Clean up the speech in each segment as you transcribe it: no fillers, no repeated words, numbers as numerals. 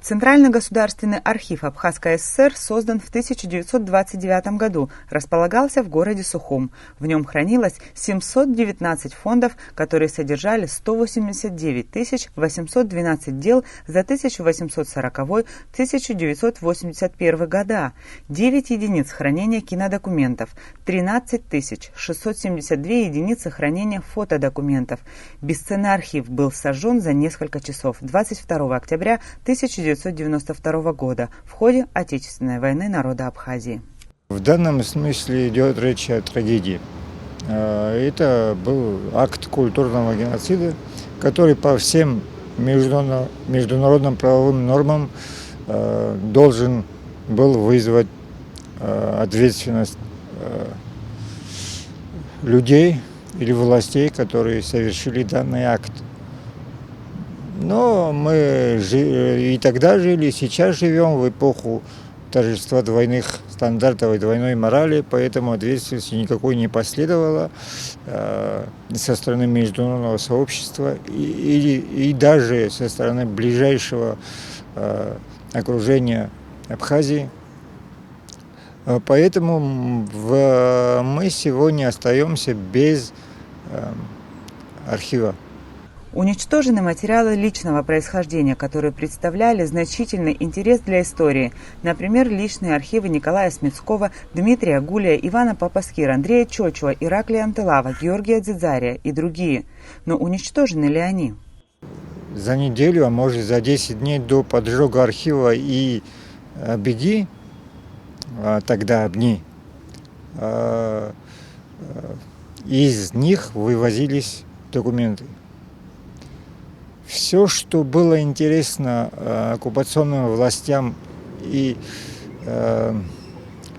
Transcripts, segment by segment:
Центральный государственный архив Абхазской ССР создан в 1929 году, располагался в городе Сухум. В нем хранилось 719 фондов, которые содержали 189 812 дел за 1840-1981 года, 9 единиц хранения кинодокументов, 13 672 единицы хранения фотодокументов. Бесценный архив был сожжен за несколько часов 22 октября 1992 года в ходе Отечественной войны народа Абхазии. В данном смысле идет речь о трагедии. Это был акт культурного геноцида, который по всем международным правовым нормам должен был вызвать ответственность людей или властей, которые совершили данный акт. Но мы и тогда жили, и сейчас живем в эпоху торжества двойных стандартов и двойной морали, поэтому ответственности никакой не последовало со стороны международного сообщества и даже со стороны ближайшего окружения Абхазии. Поэтому мы сегодня остаемся без архива. Уничтожены материалы личного происхождения, которые представляли значительный интерес для истории. Например, личные архивы Николая Смитского, Дмитрия Гулия, Ивана Папаскира, Андрея Чочуа, Ираклия Антылава, Георгия Дзидзария и другие. Но уничтожены ли они? За неделю, а может за 10 дней до поджога архива и беги, тогда обни, из них вывозились документы. Все, что было интересно оккупационным властям и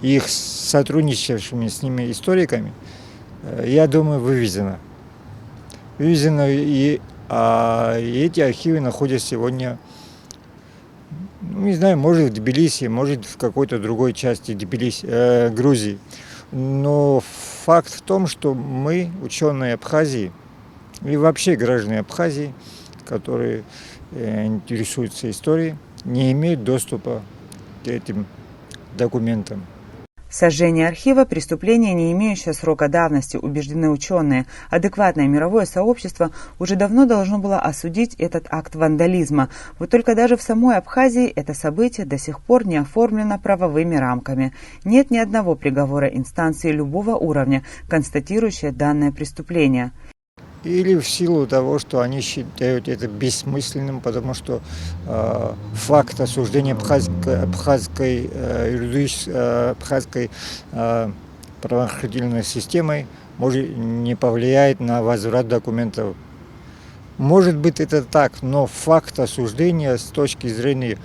их сотрудничавшими с ними историками, я думаю, вывезено. И эти архивы находятся сегодня, не знаю, может в Тбилиси, может в какой-то другой части Грузии. Но факт в том, что мы, ученые Абхазии, и вообще граждане Абхазии, которые интересуются историей, не имеют доступа к этим документам. Сожжение архива – преступление, не имеющее срока давности, убеждены ученые. Адекватное мировое сообщество уже давно должно было осудить этот акт вандализма. Вот только даже в самой Абхазии это событие до сих пор не оформлено правовыми рамками. Нет ни одного приговора инстанции любого уровня, констатирующего данное преступление. Или в силу того, что они считают это бессмысленным, потому что факт осуждения абхазской правоохранительной системой может не повлияет на возврат документов. Может быть это так, но факт осуждения с точки зрения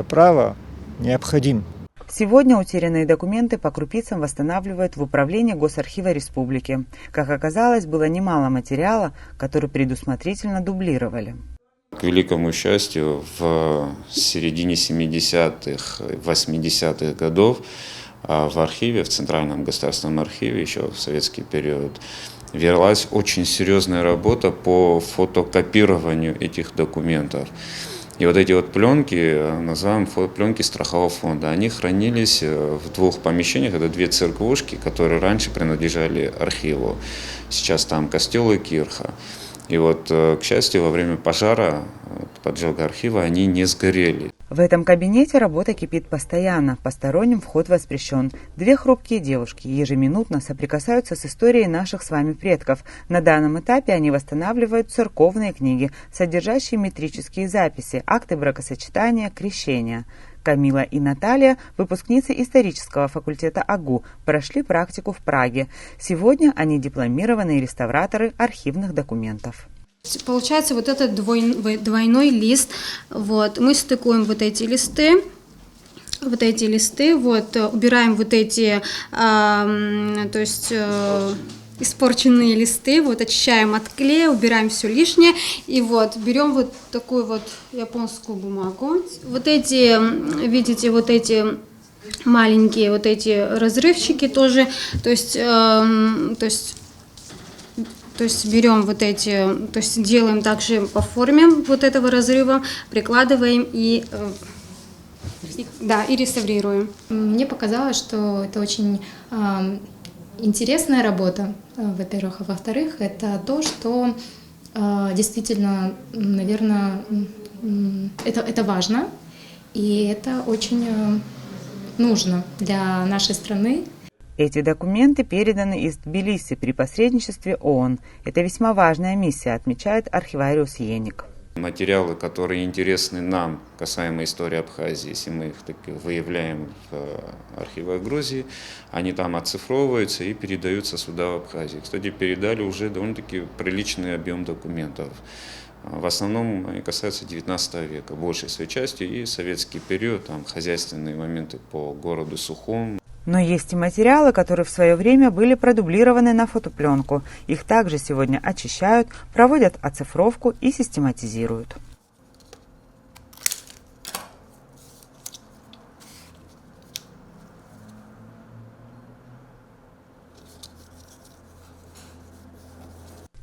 права необходим. Сегодня утерянные документы по крупицам восстанавливают в Управлении Госархива Республики. Как оказалось, было немало материала, который предусмотрительно дублировали. К великому счастью, в середине 70-х, 80-х годов в архиве, в Центральном государственном архиве, еще в советский период, велась очень серьезная работа по фотокопированию этих документов. И вот эти вот пленки, называем пленки страхового фонда, они хранились в двух помещениях, это две церквушки, которые раньше принадлежали архиву. Сейчас там костел и кирха. И вот, к счастью, во время пожара, поджога архива, они не сгорели. В этом кабинете работа кипит постоянно, посторонним вход воспрещен. Две хрупкие девушки ежеминутно соприкасаются с историей наших с вами предков. На данном этапе они восстанавливают церковные книги, содержащие метрические записи, акты бракосочетания, крещения. Камила и Наталья, выпускницы исторического факультета АГУ, прошли практику в Праге. Сегодня они дипломированные реставраторы архивных документов. Получается вот этот двойной лист, вот, мы стыкуем вот эти листы, вот, убираем вот эти, испорченные листы, вот, очищаем от клея, убираем все лишнее, и вот, берем вот такую вот японскую бумагу, вот эти, видите, вот эти маленькие вот эти разрывчики тоже, то есть берем вот эти, то есть делаем также по форме вот этого разрыва, прикладываем и И реставрируем. Мне показалось, что это очень интересная работа, во-первых. А во-вторых, это то, что действительно, наверное, это важно, и это очень нужно для нашей страны. Эти документы переданы из Тбилиси при посредничестве ООН. Это весьма важная миссия, отмечает архивариус Еник. Материалы, которые интересны нам, касаемо истории Абхазии, если мы их таки выявляем в архивах Грузии, они там оцифровываются и передаются сюда, в Абхазию. Кстати, передали уже довольно-таки приличный объем документов. В основном они касаются 19 века, большей своей частью, и советский период, там хозяйственные моменты по городу Сухум. Но есть и материалы, которые в свое время были продублированы на фотопленку. Их также сегодня очищают, проводят оцифровку и систематизируют.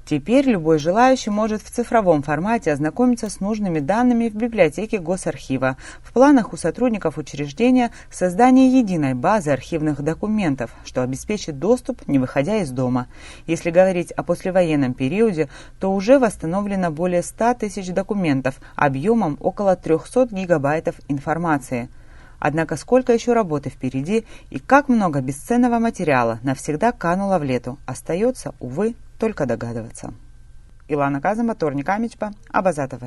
Теперь любой желающий может в цифровом формате ознакомиться с нужными данными в библиотеке Госархива. В планах у сотрудников учреждения создание единой базы архивных документов, что обеспечит доступ, не выходя из дома. Если говорить о послевоенном периоде, то уже восстановлено более 100 тысяч документов объемом около 300 гигабайтов информации. Однако сколько еще работы впереди и как много бесценного материала навсегда кануло в лету, остается, увы, только догадываться. Илана Казама, Торник Амичпа, Абаза ТВ.